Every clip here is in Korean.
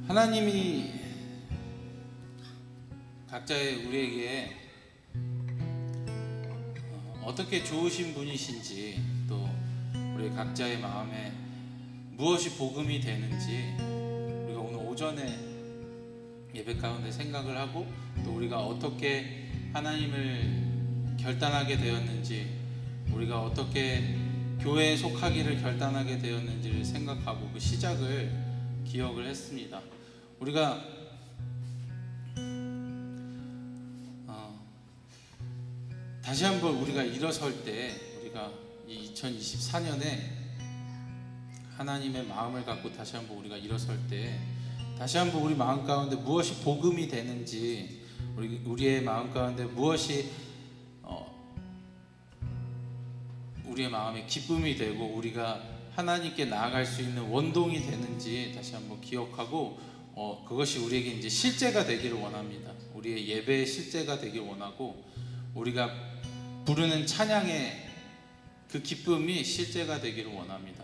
하나님이 각자의 우리에게 어떻게 좋으신 분이신지, 또 우리 각자의 마음에 무엇이 복음이 되는지 우리가 오늘 오전에 예배 가운데 생각을 하고, 또 우리가 어떻게 하나님을 결단하게 되었는지, 우리가 어떻게 교회에 속하기를 결단하게 되었는지를 생각하고 그 시작을 기억을 했습니다. 우리가 다시 한번 우리가 일어설 때, 우리가 이 2024년에 하나님의 마음을 갖고 다시 한번 우리가 일어설 때, 다시 한번 우리 마음 가운데 무엇이 복음이 되는지, 우리의 마음 가운데 무엇이 우리의 마음에 기쁨이 되고 우리가 하나님께 나아갈 수 있는 원동이 되는지 다시 한번 기억하고, 그것이 우리에게 이제 실제가 되기를 원합니다. 우리의 예배의 실제가 되길 원하고, 우리가 부르는 찬양의 그 기쁨이 실제가 되기를 원합니다.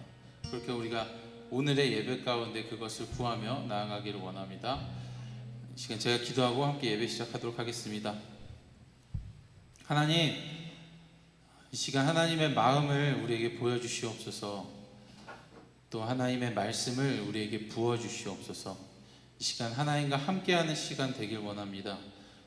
그렇게 우리가 오늘의 예배 가운데 그것을 구하며 나아가기를 원합니다. 이 시간 제가 기도하고 함께 예배 시작하도록 하겠습니다. 하나님, 이 시간 하나님의 마음을 우리에게 보여주시옵소서. 또 하나님의 말씀을 우리에게 부어주시옵소서. 이 시간 하나님과 함께하는 시간 되길 원합니다.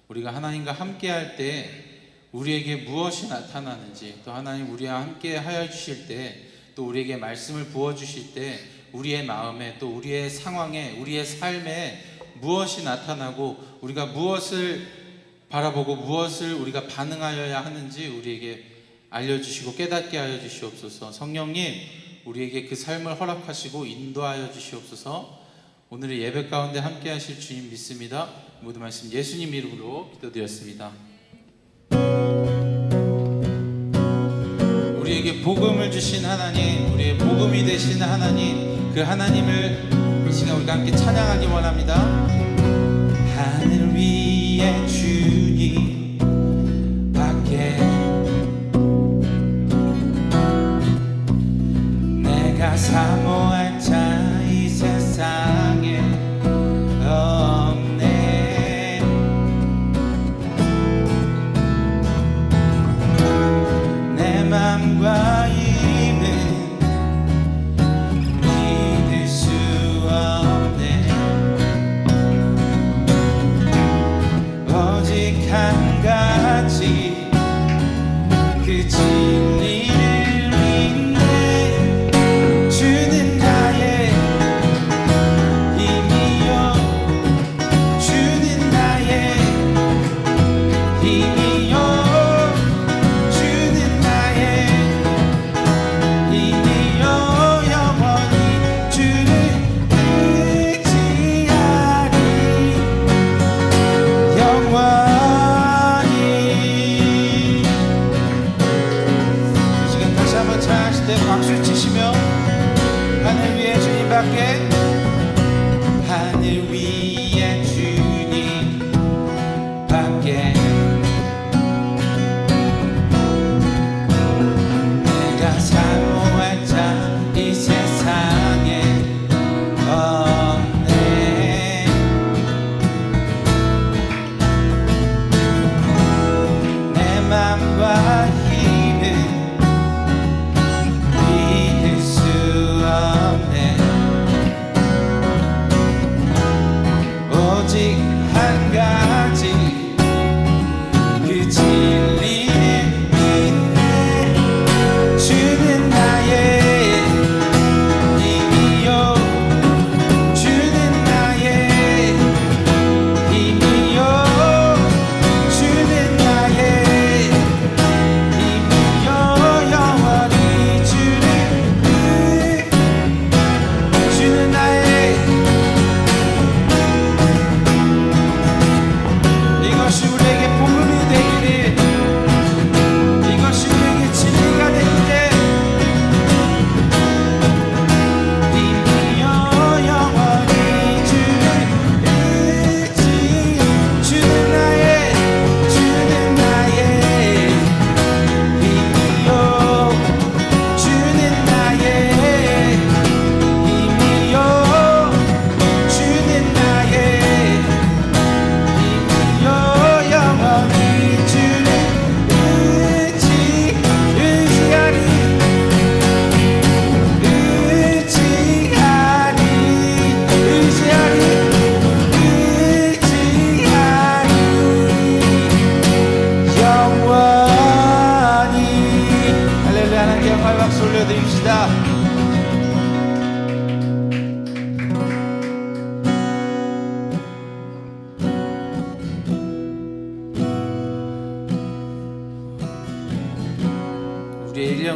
우리가 하나님과 함께할 때 우리에게 무엇이 나타나는지, 또 하나님 우리와 함께 하여 주실 때, 또 우리에게 말씀을 부어주실 때 우리의 마음에, 또 우리의 상황에, 우리의 삶에 무엇이 나타나고 우리가 무엇을 바라보고 무엇을 우리가 반응하여야 하는지 우리에게 알려주시고 깨닫게 하여 주시옵소서. 성령님, 우리에게 그 삶을 허락하시고 인도하여 주시옵소서. 오늘의 예배 가운데 함께 하실 주님 믿습니다. 모든 말씀 예수님 이름으로 기도드렸습니다. 우리에게 복음을 주신 하나님, 우리의 복음이 되신 하나님, 그 하나님을 이 시간 우리가 함께 찬양하기 원합니다. 하늘 위에 주님 밖에 내가 사모할 자 이 세상에 없네. 내 맘과 힘은 믿을 수 없네. 오직 한 가지 그 진리를 믿네. 주는 나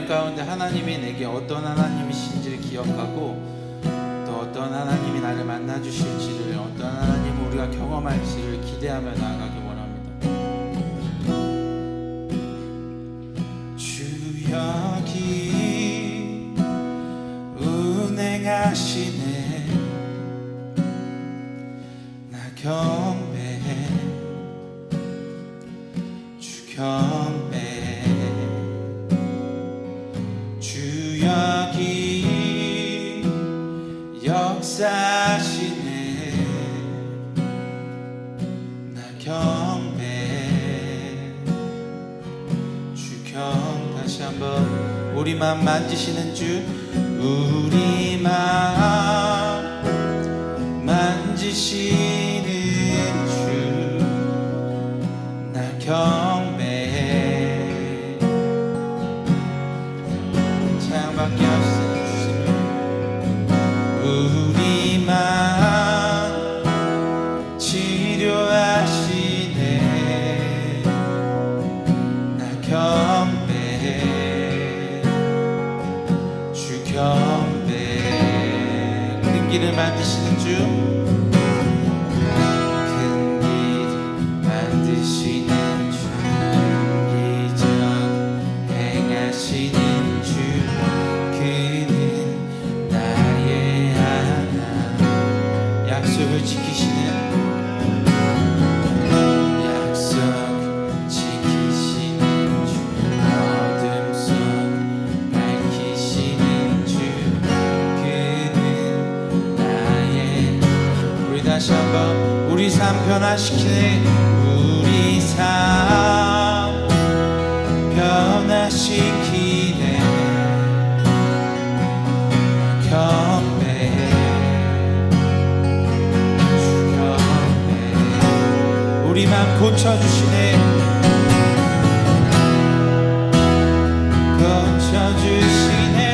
자연 가운데 하나님이 내게 어떤 하나님이신지를 기억하고 또 어떤 하나님이 나를 만나 주실지를, 어떤 하나님을 우리가 경험할지를 기대하며 나아가기 원합니다. 주 여기 운행하시네. 나 경배해. 주 경배해. 주 여기 역사하시네. 나 경배해. 주 다시 한번 우리 맘 만지시는 주, 우리 맘 만지시는 주, 나 경배해. 창밖에 없으니 주시면 우리 맘 치료하시네. 나 경배해. 주 경배해. 큰 길을 만드시는 주, 큰 길을 만드시는 주, 기적 행하시는 주, 그는 나의 하나. 약속을 지키시는, 약속을 지키시는 주, 어둠 속 밝히시는 주, 그는 나의. 우리 다시 한번 우리 삶 변화시키네. 우리 삶 변화시키네. 경배해. 주 경배해. 우리 맘 고쳐주시네. 고쳐주시네.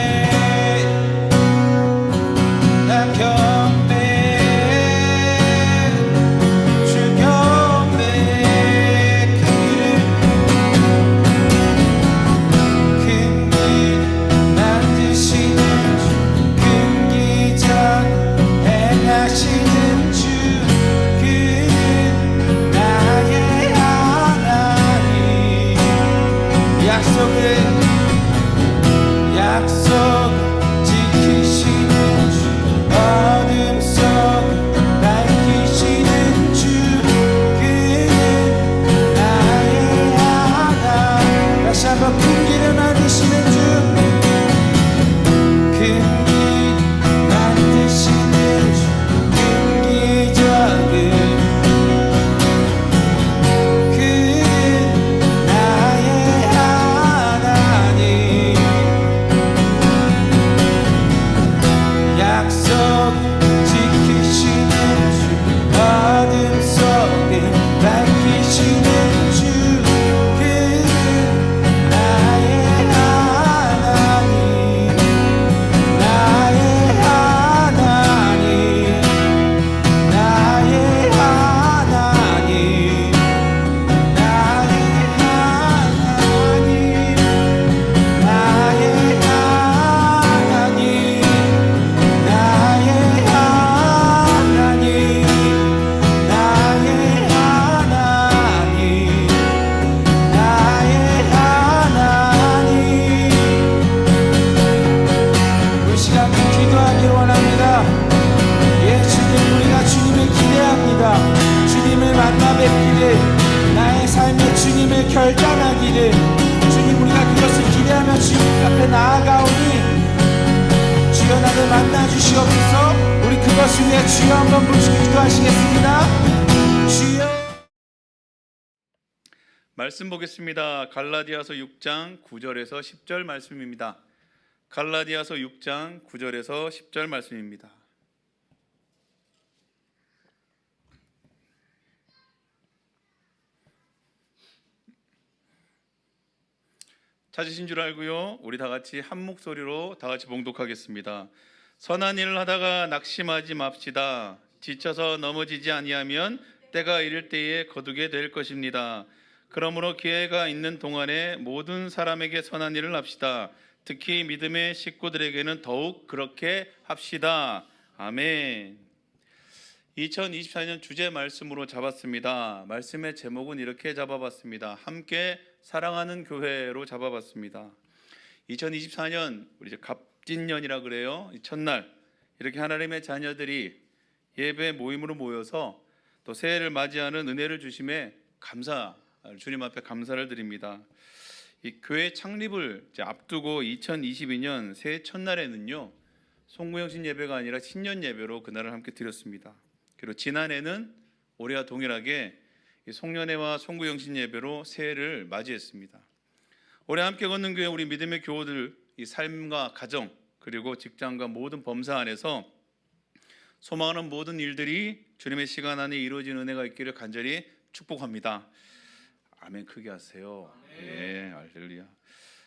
나 경배해. 주 경배해. 큰 길 만드시는 주, 큰 기적 행하시는 주, 그는 나의 하나님. 약속을 지키시는 주, 어둠 속 밝히시는 주, 그는 나의 하나. 다시 한번 큰 길을 만드시는 주, 큰 길 만드시는 주, 큰 기적을, 그는 나의 하나님. 약속 지키시는 주, 어둠 속에 밝히시는 주, 그는 나의 하나님. 나의 하나님. 나의 하나님. 나의 하나님. 나의 하나님. 나의 하나님. 나의 하나님. 나의 하나님. 이 시간 기도하길 원합니다. 예, 주님, 우리가 주님을 기대합니다. 주님을 만나 뵙기를, 나의 삶에 주님을 결단하기를, 주님, 우리가 그것을 기대하며 주님 앞에 나아가오니 주여 나를 만나 주시옵소서. 우리 그것을 위해 주여 한번 부르시고 기도하시겠습니다. 주여. 말씀 보겠습니다. 갈라디아서 6장 9절에서 10절 말씀입니다. 갈라디아서 6장 9절에서 10절 말씀입니다. 찾으신 줄 알고요. 우리 다 같이 한 목소리로 다 같이 봉독하겠습니다. 선한 일을 하다가 낙심하지 맙시다. 지쳐서 넘어지지 아니하면 때가 이를 때에 거두게 될 것입니다. 그러므로 기회가 있는 동안에 모든 사람에게 선한 일을 합시다. 특히 믿음의 식구들에게는 더욱 그렇게 합시다. 아멘. 2024년 주제 말씀으로 잡았습니다. 말씀의 제목은 이렇게 잡아봤습니다. 함께 사랑하는 교회로 잡아봤습니다. 2024년 우리 이제 갑진년이라 그래요. 이 첫날 이렇게 하나님의 자녀들이 예배 모임으로 모여서 또 새해를 맞이하는 은혜를 주심에 주님 앞에 감사를 드립니다. 이 교회 창립을 이제 앞두고 2022년 새해 첫날에는요, 송구영신 예배가 아니라 신년 예배로 그날을 함께 드렸습니다. 그리고 지난해는 올해와 동일하게 이 송년회와 송구영신 예배로 새해를 맞이했습니다. 올해 함께 걷는 교회 우리 믿음의 교우들 이 삶과 가정 그리고 직장과 모든 범사 안에서 소망하는 모든 일들이 주님의 시간 안에 이루어지는 은혜가 있기를 간절히 축복합니다. 아멘. 크게 하세요. 네, 할렐루야.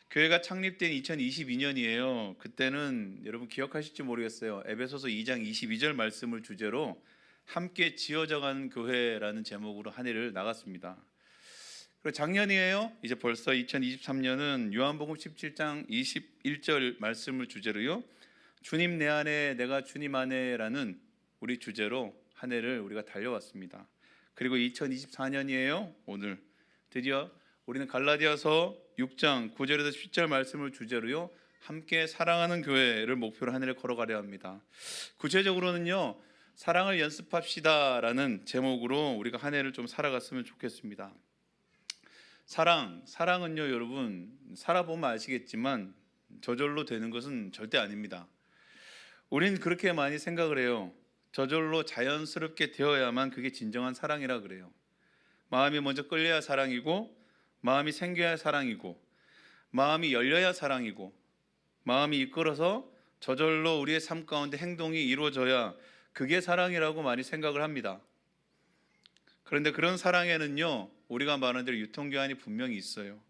교회가 창립된 2022년이에요. 그때는 여러분 기억하실지 모르겠어요. 에베소서 2장 22절 말씀을 주제로 함께 지어져가는 교회라는 제목으로 한 해를 나갔습니다. 그리고 작년이에요. 이제 벌써 2023년은 요한복음 17장 21절 말씀을 주제로요, 주님 내 안에 내가 주님 안에라는 우리 주제로 한 해를 우리가 달려왔습니다. 그리고 2024년이에요. 오늘 드디어 우리는 갈라디아서 6장 9절에서 10절 말씀을 주제로요, 함께 사랑하는 교회를 목표로 한 해를 걸어가려 합니다. 구체적으로는요, 사랑을 연습합시다라는 제목으로 우리가 한 해를 좀 살아갔으면 좋겠습니다. 사랑은요, 여러분 살아보면 아시겠지만 저절로 되는 것은 절대 아닙니다. 우린 그렇게 많이 생각을 해요. 저절로 자연스럽게 되어야만 그게 진정한 사랑이라 그래요. 마음이 먼저 끌려야 사랑이고, 마음이 생겨야 사랑이고, 마음이 열려야 사랑이고, 마음이 이끌어서 저절로 우리의 삶 가운데 행동이 이루어져야 그게 사랑이라고 많이 생각을 합니다. 그런데 그런 사랑에는요, 우리가 말하는 대로 유통기한이 분명히 있어요.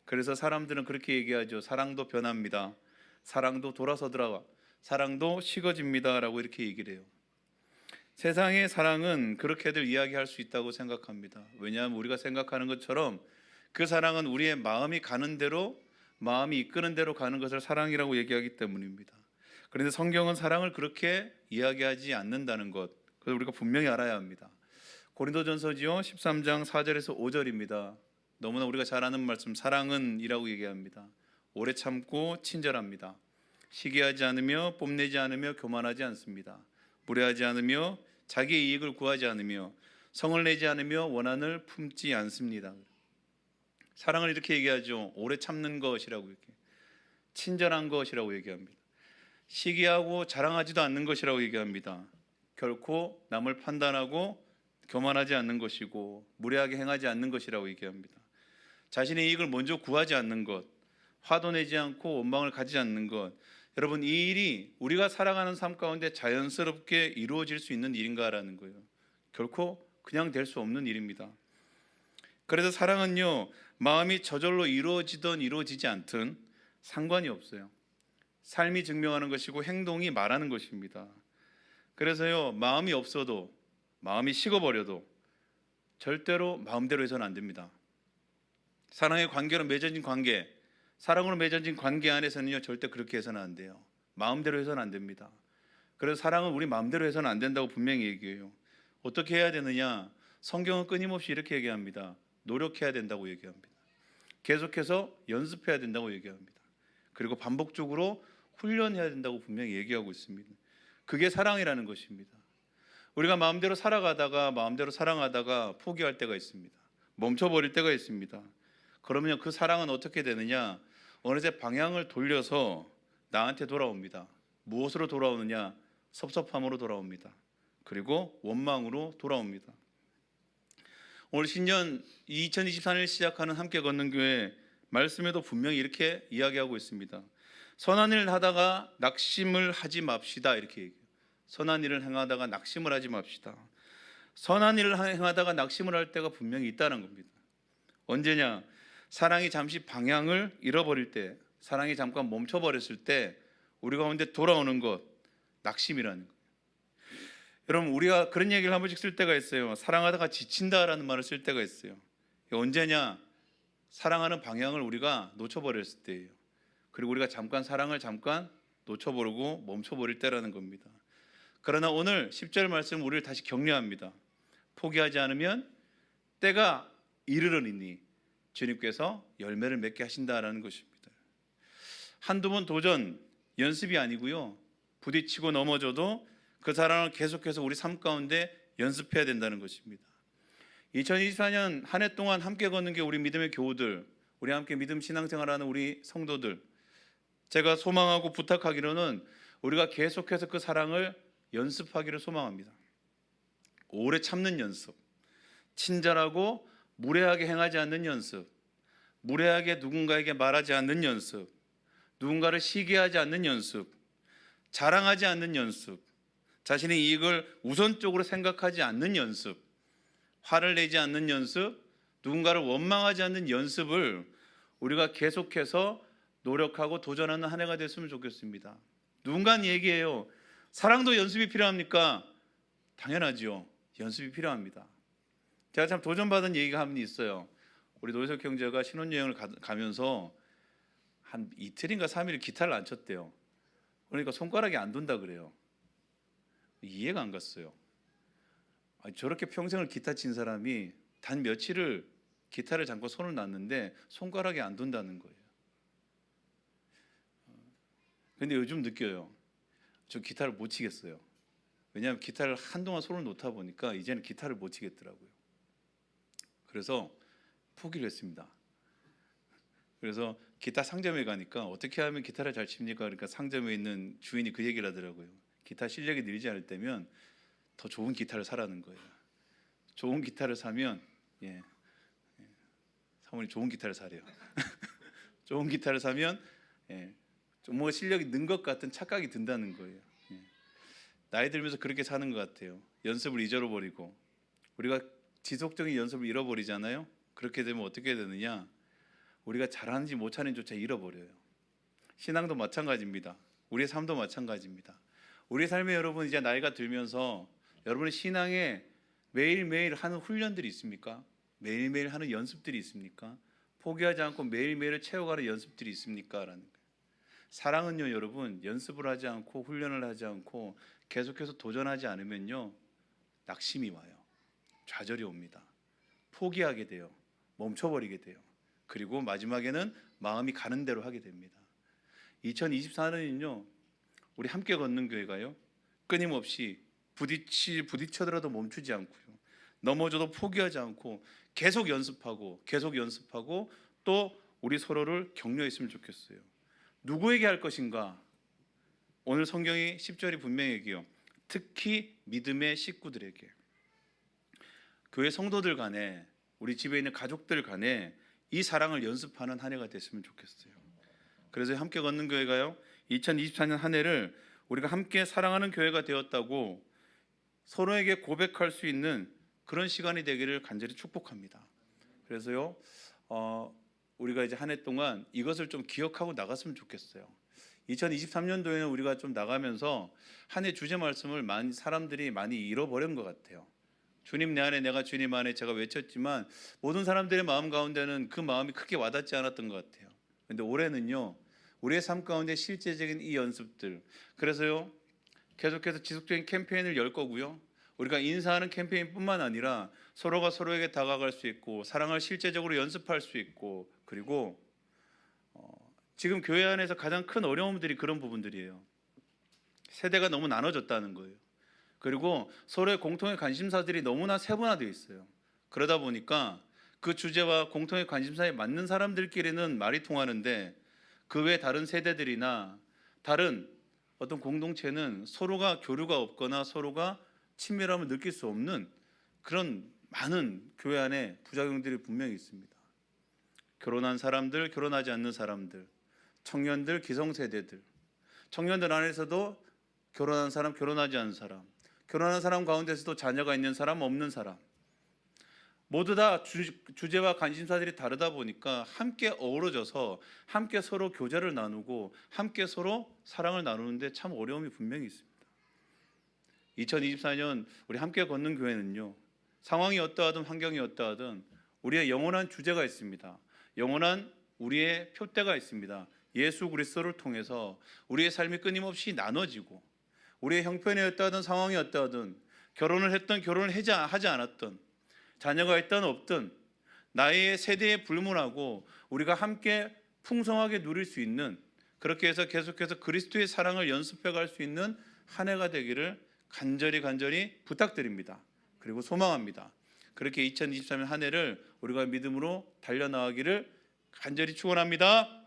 그래서 사람들은 그렇게 얘기하죠. 사랑도 변합니다. 사랑도 돌아서더라. 사랑도 식어집니다. 라고 이렇게 얘기를 해요. 세상의 사랑은 그렇게들 이야기할 수 있다고 생각합니다. 왜냐하면 우리가 생각하는 것처럼 그 사랑은 우리의 마음이 가는 대로, 마음이 이끄는 대로 가는 것을 사랑이라고 얘기하기 때문입니다. 그런데 성경은 사랑을 그렇게 이야기하지 않는다는 것, 그걸 우리가 분명히 알아야 합니다. 고린도전서지요 13장 4절에서 5절입니다. 너무나 우리가 잘 아는 말씀, 사랑은 이라고 얘기합니다. 오래 참고 친절합니다. 시기하지 않으며 뽐내지 않으며 교만하지 않습니다. 무례하지 않으며 자기의 이익을 구하지 않으며 성을 내지 않으며 원한을 품지 않습니다. 사랑을 이렇게 얘기하죠. 오래 참는 것이라고, 이렇게 친절한 것이라고 얘기합니다. 시기하고 자랑하지도 않는 것이라고 얘기합니다. 결코 남을 판단하고 교만하지 않는 것이고 무례하게 행하지 않는 것이라고 얘기합니다. 자신의 이익을 먼저 구하지 않는 것, 화도 내지 않고 원망을 가지지 않는 것. 여러분, 이 일이 우리가 살아가는 삶 가운데 자연스럽게 이루어질 수 있는 일인가라는 거예요. 결코 그냥 될 수 없는 일입니다. 그래서 사랑은요, 마음이 저절로 이루어지든 이루어지지 않든 상관이 없어요. 삶이 증명하는 것이고 행동이 말하는 것입니다. 그래서요, 마음이 없어도, 마음이 식어버려도 절대로 마음대로 해서는 안 됩니다. 사랑의 관계로 맺어진 관계, 사랑으로 맺어진 관계 안에서는요, 절대 그렇게 해서는 안 돼요. 마음대로 해서는 안 됩니다. 그래서 사랑은 우리 마음대로 해서는 안 된다고 분명히 얘기해요. 어떻게 해야 되느냐? 성경은 끊임없이 이렇게 얘기합니다. 노력해야 된다고 얘기합니다. 계속해서 연습해야 된다고 얘기합니다. 그리고 반복적으로 훈련해야 된다고 분명히 얘기하고 있습니다. 그게 사랑이라는 것입니다. 우리가 마음대로 살아가다가, 마음대로 사랑하다가 포기할 때가 있습니다. 멈춰버릴 때가 있습니다. 그러면 그 사랑은 어떻게 되느냐? 어느새 방향을 돌려서 나한테 돌아옵니다. 무엇으로 돌아오느냐? 섭섭함으로 돌아옵니다. 그리고 원망으로 돌아옵니다. 오늘 신년 2024년을 시작하는 함께 걷는 교회 말씀에도 분명히 이렇게 이야기하고 있습니다. 선한 일을 하다가 낙심을 하지 맙시다, 이렇게 얘기해요. 선한 일을 행하다가 낙심을 하지 맙시다. 선한 일을 행하다가 낙심을 할 때가 분명히 있다는 겁니다. 언제냐? 사랑이 잠시 방향을 잃어버릴 때, 사랑이 잠깐 멈춰버렸을 때 우리 가운데 돌아오는 것, 낙심이라는 거예요. 여러분, 우리가 그런 얘기를 한 번씩 쓸 때가 있어요. 사랑하다가 지친다라는 말을 쓸 때가 있어요. 언제냐? 사랑하는 방향을 우리가 놓쳐버렸을 때예요. 그리고 우리가 잠깐 사랑을 잠깐 놓쳐버리고 멈춰버릴 때라는 겁니다. 그러나 오늘 10절 말씀 우리를 다시 격려합니다. 포기하지 않으면 때가 이르러니니 주님께서 열매를 맺게 하신다라는 것입니다. 한두 번 도전, 연습이 아니고요. 부딪히고 넘어져도 그 사랑을 계속해서 우리 삶 가운데 연습해야 된다는 것입니다. 2024년 한 해 동안 함께 걷는 게 우리 믿음의 교우들, 우리 함께 믿음 신앙생활하는 우리 성도들, 제가 소망하고 부탁하기로는 우리가 계속해서 그 사랑을 연습하기를 소망합니다. 오래 참는 연습, 친절하고 무례하게 행하지 않는 연습, 무례하게 누군가에게 말하지 않는 연습, 누군가를 시기하지 않는 연습, 자랑하지 않는 연습, 자신의 이익을 우선적으로 생각하지 않는 연습, 화를 내지 않는 연습, 누군가를 원망하지 않는 연습을 우리가 계속해서 노력하고 도전하는 한 해가 됐으면 좋겠습니다. 누군가는 얘기해요. 사랑도 연습이 필요합니까? 당연하지요. 연습이 필요합니다. 제가 참 도전받은 얘기가 한 번 있어요. 우리 노희석 형제가 신혼여행을 가면서 한 이틀인가 3일 기타를 안 쳤대요. 그러니까 손가락이 안 돈다 그래요. 이해가 안 갔어요. 아니, 저렇게 평생을 기타 친 사람이 단 며칠을 기타를 잠고 손을 놨는데 손가락이 안 돈다는 거예요. 근데 요즘 느껴요. 저 기타를 못 치겠어요. 왜냐하면 기타를 한동안 손을 놓다 보니까 이제는 기타를 못 치겠더라고요. 그래서 포기를 했습니다. 그래서 기타 상점에 가니까 어떻게 하면 기타를 잘 칩니까? 그러니까 상점에 있는 주인이 그 얘기를 하더라고요. 기타 실력이 늘지 않을 때면 더 좋은 기타를 사라는 거예요. 좋은 기타를 사면 사모님 좋은 기타를 사래요. 좋은 기타를 사면 좀 뭔가 실력이 는 것 같은 착각이 든다는 거예요. 나이 들면서 그렇게 사는 것 같아요. 연습을 잊어버리고 우리가 지속적인 연습을 잃어버리잖아요. 그렇게 되면 어떻게 되느냐? 우리가 잘하는지 못하는지조차 잃어버려요. 신앙도 마찬가지입니다. 우리의 삶도 마찬가지입니다. 우리 삶에 여러분 이제 나이가 들면서 여러분의 신앙에 매일매일 하는 훈련들이 있습니까? 매일매일 하는 연습들이 있습니까? 포기하지 않고 매일매일을 채워가는 연습들이 있습니까? 라는 거예요. 사랑은요 여러분 연습을 하지 않고 훈련을 하지 않고 계속해서 도전하지 않으면요 낙심이 와요. 좌절이 옵니다. 포기하게 돼요. 멈춰버리게 돼요. 그리고 마지막에는 마음이 가는 대로 하게 됩니다. 2024년은요 우리 함께 걷는 교회가요 끊임없이 부딪혀더라도 멈추지 않고요 넘어져도 포기하지 않고 계속 연습하고 또 우리 서로를 격려했으면 좋겠어요. 누구에게 할 것인가? 오늘 성경이 10절이 분명히 얘기해요. 특히 믿음의 식구들에게, 교회 성도들 간에, 우리 집에 있는 가족들 간에 이 사랑을 연습하는 한 해가 됐으면 좋겠어요. 그래서 함께 걷는 교회가요 2024년 한 해를 우리가 함께 사랑하는 교회가 되었다고 서로에게 고백할 수 있는 그런 시간이 되기를 간절히 축복합니다. 그래서요 우리가 이제 한 해 동안 이것을 좀 기억하고 나갔으면 좋겠어요. 2023년도에는 우리가 좀 나가면서 한 해 주제 말씀을 사람들이 많이 잃어버린 것 같아요. 주님 내 안에 내가 주님 안에 제가 외쳤지만 모든 사람들의 마음 가운데는 그 마음이 크게 와닿지 않았던 것 같아요. 그런데 올해는요 우리의 삶 가운데 실제적인 이 연습들, 그래서요 계속해서 지속적인 캠페인을 열 거고요 우리가 인사하는 캠페인뿐만 아니라 서로가 서로에게 다가갈 수 있고 사랑을 실제적으로 연습할 수 있고, 그리고 지금 교회 안에서 가장 큰 어려움들이 그런 부분들이에요. 세대가 너무 나눠졌다는 거예요. 그리고 서로의 공통의 관심사들이 너무나 세분화되어 있어요. 그러다 보니까 그 주제와 공통의 관심사에 맞는 사람들끼리는 말이 통하는데 그 외 다른 세대들이나 다른 어떤 공동체는 서로가 교류가 없거나 서로가 친밀함을 느낄 수 없는 그런 많은 교회 안에 부작용들이 분명히 있습니다. 결혼한 사람들, 결혼하지 않는 사람들, 청년들, 기성세대들, 청년들 안에서도 결혼한 사람, 결혼하지 않은 사람, 결혼한 사람 가운데서도 자녀가 있는 사람, 없는 사람, 모두 다 주제와 관심사들이 다르다 보니까 함께 어우러져서 함께 서로 교제를 나누고 함께 서로 사랑을 나누는데 참 어려움이 분명히 있습니다. 2024년 우리 함께 걷는 교회는요 상황이 어떠하든 환경이 어떠하든 우리의 영원한 주제가 있습니다. 영원한 우리의 표대가 있습니다. 예수 그리스도를 통해서 우리의 삶이 끊임없이 나눠지고, 우리의 형편이었다든 상황이었다든, 결혼을 했던 결혼을 하지 않았던, 자녀가 있든 없든, 나의 세대에 불문하고 우리가 함께 풍성하게 누릴 수 있는, 그렇게 해서 계속해서 그리스도의 사랑을 연습해 갈 수 있는 한 해가 되기를 간절히 부탁드립니다. 그리고 소망합니다. 그렇게 2023년 한 해를 우리가 믿음으로 달려나가기를 간절히 축원합니다.